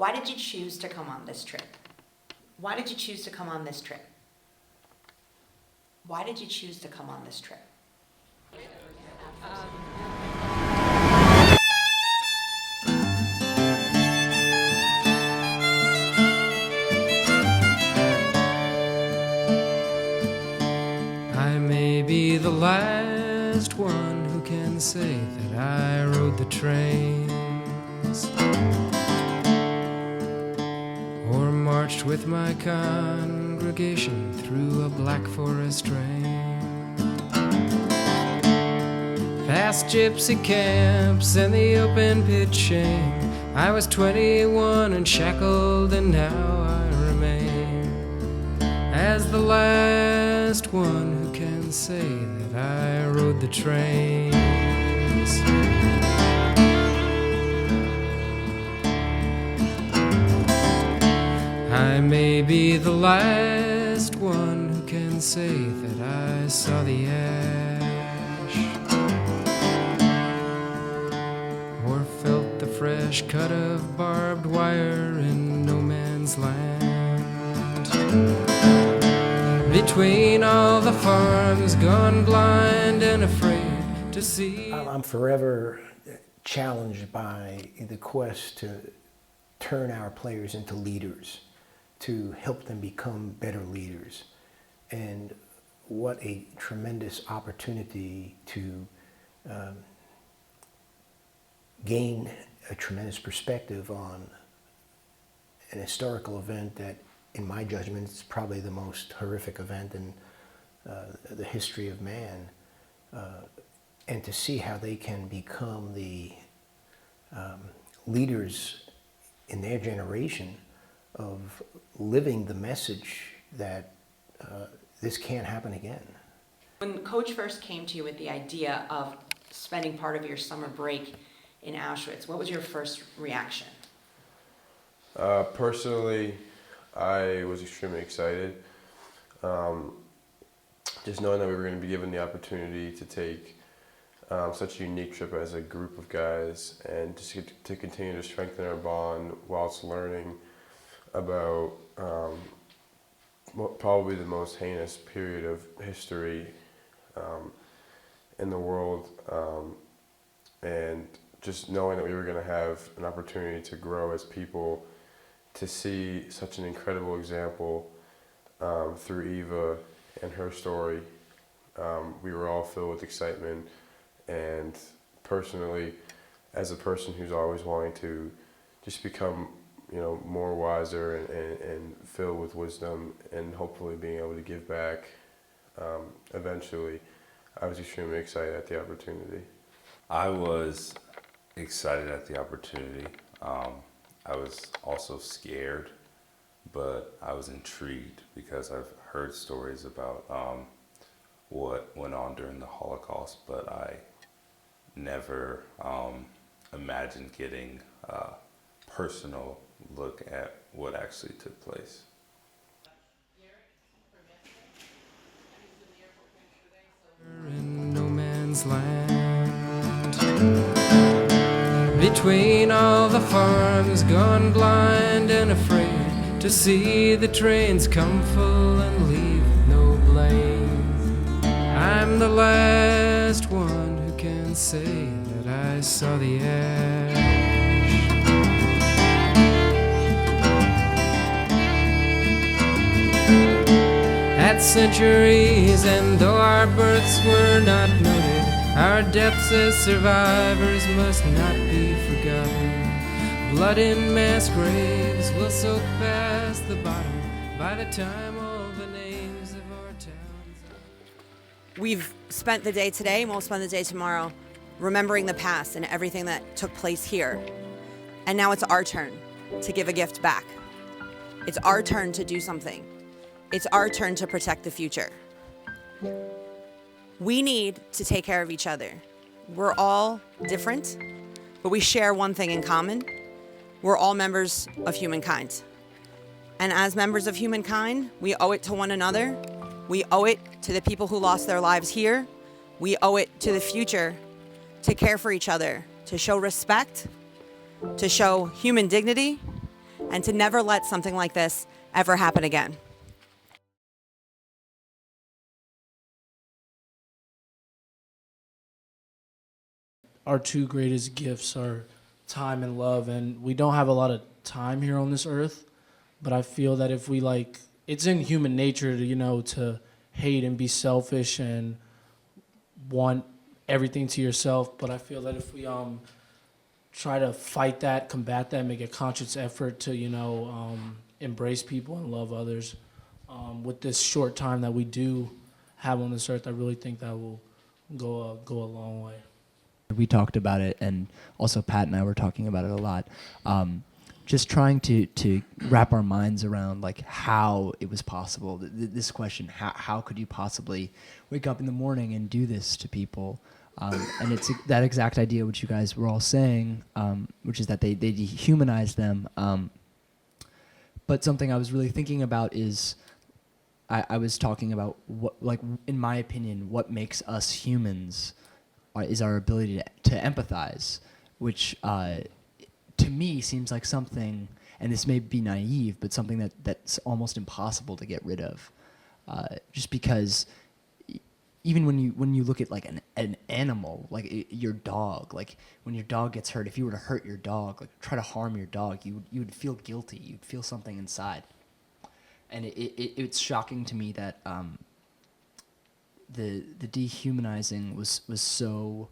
Why did you choose to come on this trip? Why did you choose to come on this trip? Why did you choose to come on this trip? I may be the last one who can say that I rode the trains or marched with my congregation through a black forest rain, past gypsy camps and the open pit shame. I was 21 and shackled, and now I remain as the last one who can say that I rode the trains. I may be the last one who can say that I saw the ash or felt the fresh cut of barbed wire in no man's land, between all the farms gone blind and afraid to see. I'm forever challenged by the quest to turn our players into leaders, to help them become better leaders. And what a tremendous opportunity to gain a tremendous perspective on an historical event that, in my judgment, is probably the most horrific event in the history of man, and to see how they can become the leaders in their generation of living the message that this can't happen again. When Coach first came to you with the idea of spending part of your summer break in Auschwitz, what was your first reaction? Personally, I was extremely excited. Just knowing that we were going to be given the opportunity to take such a unique trip as a group of guys, and just to continue to strengthen our bond whilst learning about probably the most heinous period of history in the world, and just knowing that we were going to have an opportunity to grow as people, to see such an incredible example through Eva and her story. We were all filled with excitement, and personally, as a person who's always wanting to just become, more wiser and filled with wisdom, and hopefully being able to give back eventually, I was extremely excited at the opportunity. I was excited at the opportunity. I was also scared, but I was intrigued because I've heard stories about what went on during the Holocaust, but I never imagined getting a personal look at what actually took place. In no man's land, between all the farms gone blind and afraid to see the trains come full and leave no blame. I'm the last one who can say that I saw the ash. At centuries, and though our births were not noted, our deaths as survivors must not be forgotten. Blood in mass graves will soak past the bottom by the time all the names of our towns. We've spent the day today, and we'll spend the day tomorrow remembering the past and everything that took place here. And now it's our turn to give a gift back. It's our turn to do something. It's our turn to protect the future. We need to take care of each other. We're all different, but we share one thing in common. We're all members of humankind. And as members of humankind, we owe it to one another. We owe it to the people who lost their lives here. We owe it to the future to care for each other, to show respect, to show human dignity, and to never let something like this ever happen again. Our two greatest gifts are time and love, and we don't have a lot of time here on this earth, but I feel that if we it's in human nature to, to hate and be selfish and want everything to yourself, but I feel that if we try to fight that, combat that, make a conscious effort to, embrace people and love others, with this short time that we do have on this earth, I really think that will go a long way. We talked about it, and also Pat and I were talking about it a lot. Just trying to wrap our minds around how it was possible. This question: how could you possibly wake up in the morning and do this to people? And it's that exact idea which you guys were all saying, which is that they dehumanize them. But something I was really thinking about is, I was talking about what, in my opinion, what makes us humans is our ability to empathize, which to me seems like something, and this may be naive, but something that's almost impossible to get rid of. Just because even when you look at an animal, your dog, when your dog gets hurt, if you were to hurt your dog, try to harm your dog, you would feel guilty, you'd feel something inside. And it's shocking to me that the dehumanizing was so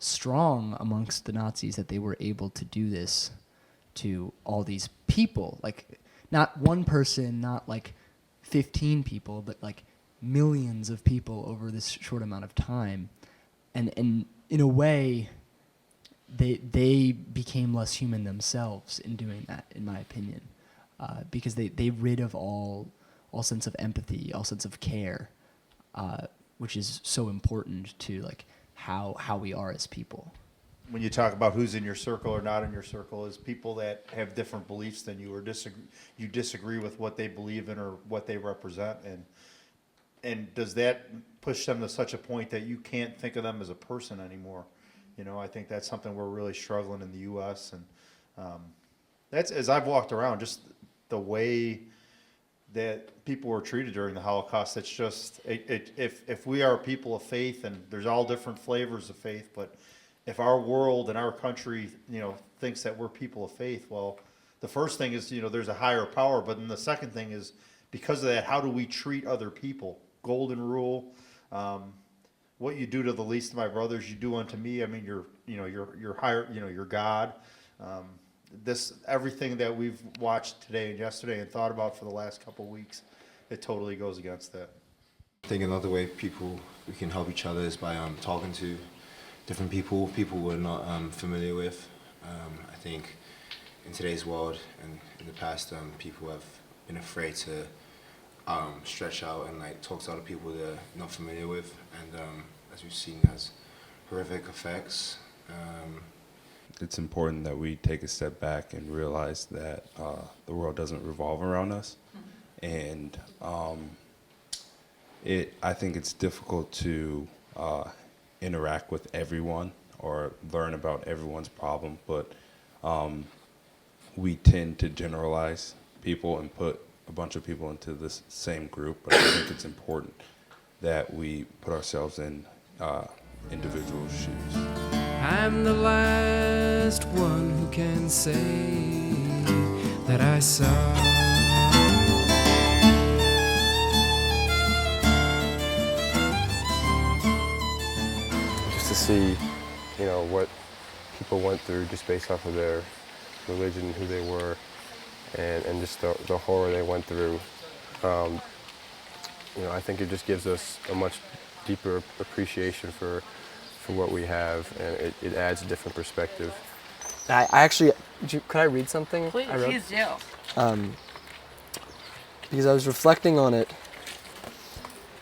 strong amongst the Nazis that they were able to do this to all these people. Not one person, not 15 people, but millions of people over this short amount of time. And in a way, they became less human themselves in doing that, in my opinion, because they rid of all sense of empathy, all sense of care, which is so important to how we are as people. When you talk about who's in your circle or not in your circle, is people that have different beliefs than you, or disagree with what they believe in or what they represent, and does that push them to such a point that you can't think of them as a person anymore? I think that's something we're really struggling in the U.S. and that's, as I've walked around, just the way that people were treated during the Holocaust. It's just, if we are people of faith, and there's all different flavors of faith, but if our world and our country, thinks that we're people of faith, well, the first thing is, there's a higher power, but then the second thing is, because of that, how do we treat other people? Golden rule, what you do to the least of my brothers, you do unto me. I mean, you're higher, you're God. Everything that we've watched today and yesterday and thought about for the last couple of weeks, it totally goes against that. I think another way we can help each other is by talking to different people we're not familiar with. I think in today's world and in the past, people have been afraid to stretch out and talk to other people they're not familiar with, and as we've seen, has horrific effects. It's important that we take a step back and realize that the world doesn't revolve around us, and I think it's difficult to interact with everyone or learn about everyone's problem, but we tend to generalize people and put a bunch of people into this same group, but I think it's important that we put ourselves in individual shoes. I'm the last one who can say that I saw. Just to see, what people went through just based off of their religion, who they were, and just the horror they went through. I think it just gives us a much deeper appreciation for what we have, and it adds a different perspective. I actually, could I read something? Please do. Because I was reflecting on it,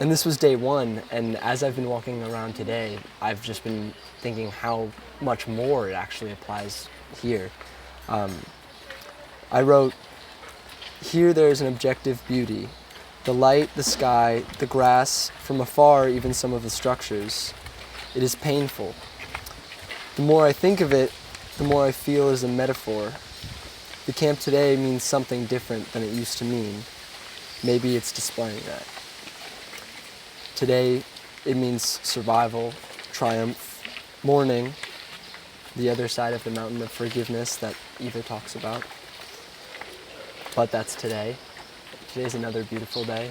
and this was day one, and as I've been walking around today, I've just been thinking how much more it actually applies here. I wrote, "Here there is an objective beauty, the light, the sky, the grass, from afar even some of the structures. It is painful. The more I think of it, the more I feel it is a metaphor. The camp today means something different than it used to mean. Maybe it's displaying that. Today, it means survival, triumph, mourning, the other side of the mountain of forgiveness that Eva talks about. But that's today. Today's another beautiful day.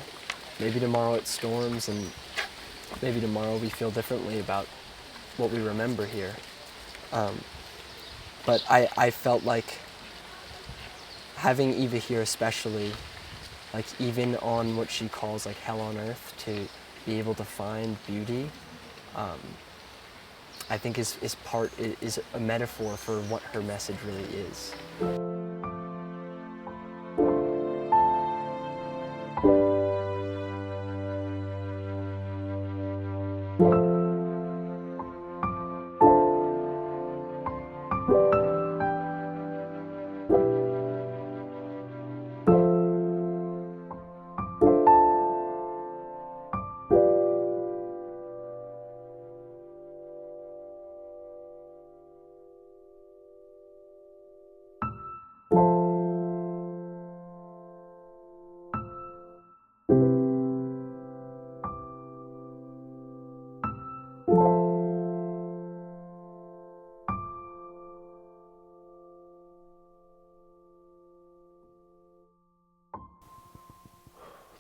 Maybe tomorrow it storms, and maybe tomorrow we feel differently about what we remember here. But I felt like having Eva here especially, like even on what she calls like hell on earth, to be able to find beauty, I think is a metaphor for what her message really is.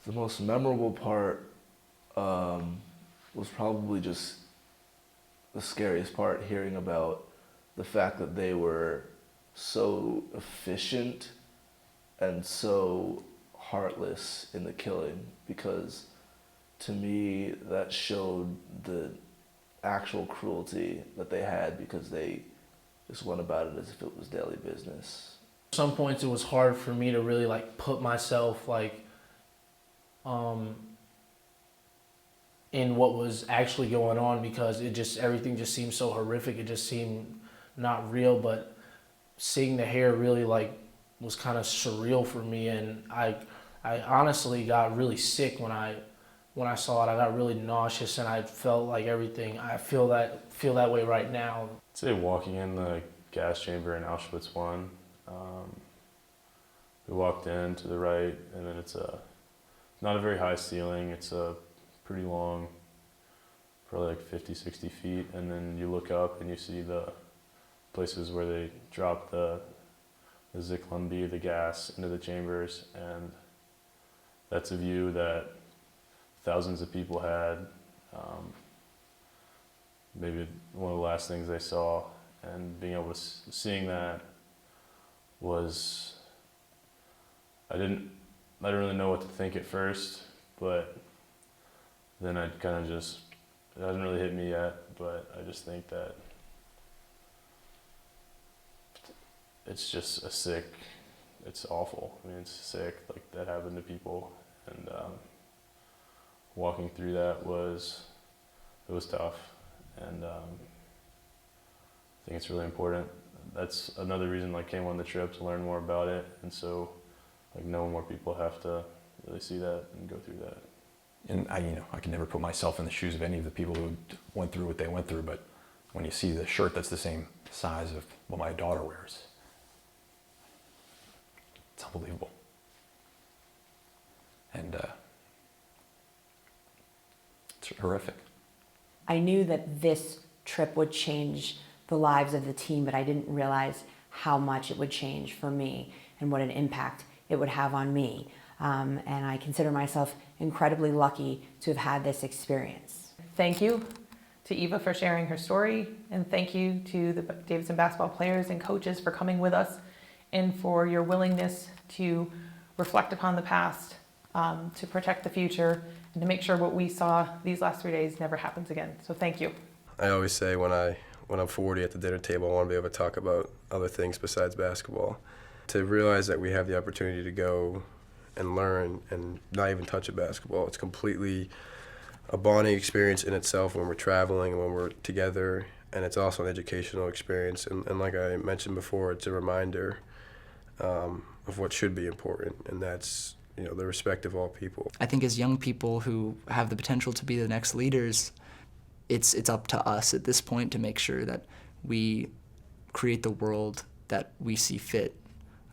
The most memorable part was probably just the scariest part, hearing about the fact that they were so efficient and so heartless in the killing, because to me that showed the actual cruelty that they had, because they just went about it as if it was daily business. At some points it was hard for me to really like put myself like in what was actually going on, because everything just seemed so horrific. It just seemed not real, but seeing the hair really like was kind of surreal for me, and I honestly got really sick when I saw it. I got really nauseous, and I felt like everything. I feel that way right now. I'd say walking in the gas chamber in Auschwitz 1, we walked in to the right, and then it's not a very high ceiling. It's a pretty long, probably like 50, 60 feet. And then you look up and you see the places where they drop the Zyklon B, the gas, into the chambers. And that's a view that thousands of people had. Maybe one of the last things they saw. And being able to, seeing that was, I didn't really know what to think at first, but then I kind of just, it hasn't really hit me yet, but I just think that it's just it's awful. I mean, it's sick, like that happened to people, and walking through that it was tough, and I think it's really important. That's another reason I came on the trip, to learn more about it, and so like no more people have to really see that and go through that. And I can never put myself in the shoes of any of the people who went through what they went through, but when you see the shirt that's the same size of what my daughter wears, it's unbelievable. And it's horrific. I knew that this trip would change the lives of the team, but I didn't realize how much it would change for me and what an impact it would have on me. And I consider myself incredibly lucky to have had this experience. Thank you to Eva for sharing her story, and thank you to the Davidson basketball players and coaches for coming with us, and for your willingness to reflect upon the past, to protect the future, and to make sure what we saw these last 3 days never happens again. So thank you. I always say when I'm 40 at the dinner table, I want to be able to talk about other things besides basketball. To realize that we have the opportunity to go and learn and not even touch a basketball. It's completely a bonding experience in itself when we're traveling and when we're together, and it's also an educational experience. And like I mentioned before, it's a reminder of what should be important, and that's the respect of all people. I think as young people who have the potential to be the next leaders, it's up to us at this point to make sure that we create the world that we see fit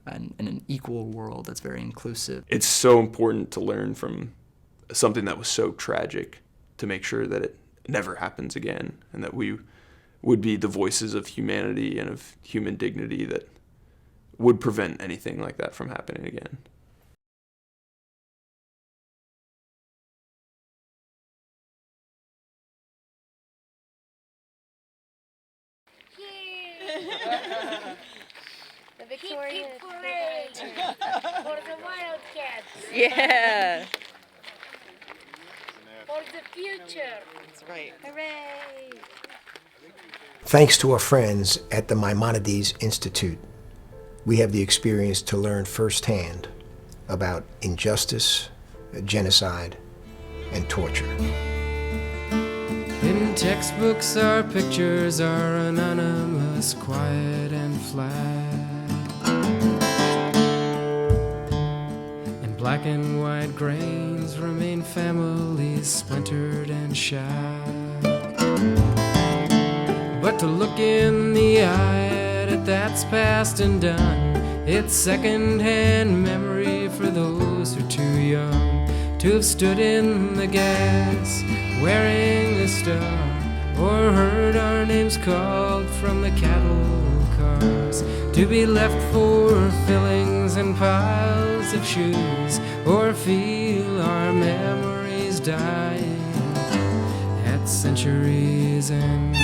and an equal world that's very inclusive. It's so important to learn from something that was so tragic to make sure that it never happens again, and that we would be the voices of humanity and of human dignity that would prevent anything like that from happening again. The Victorian parade for the Wildcats. Yeah. For the future. That's right. Hooray! Thanks to our friends at the Maimonides Institute, we have the experience to learn firsthand about injustice, genocide, and torture. In textbooks, our pictures are anonymous, quiet and flat. And black and white grains remain families splintered and shattered. But to look in the eye at it that's past and done, it's second-hand memory for those who are too young to have stood in the gas, wearing a star, or heard our names called from the cattle cars, to be left for fillings and piles of shoes, or feel our memories dying at centuries' end.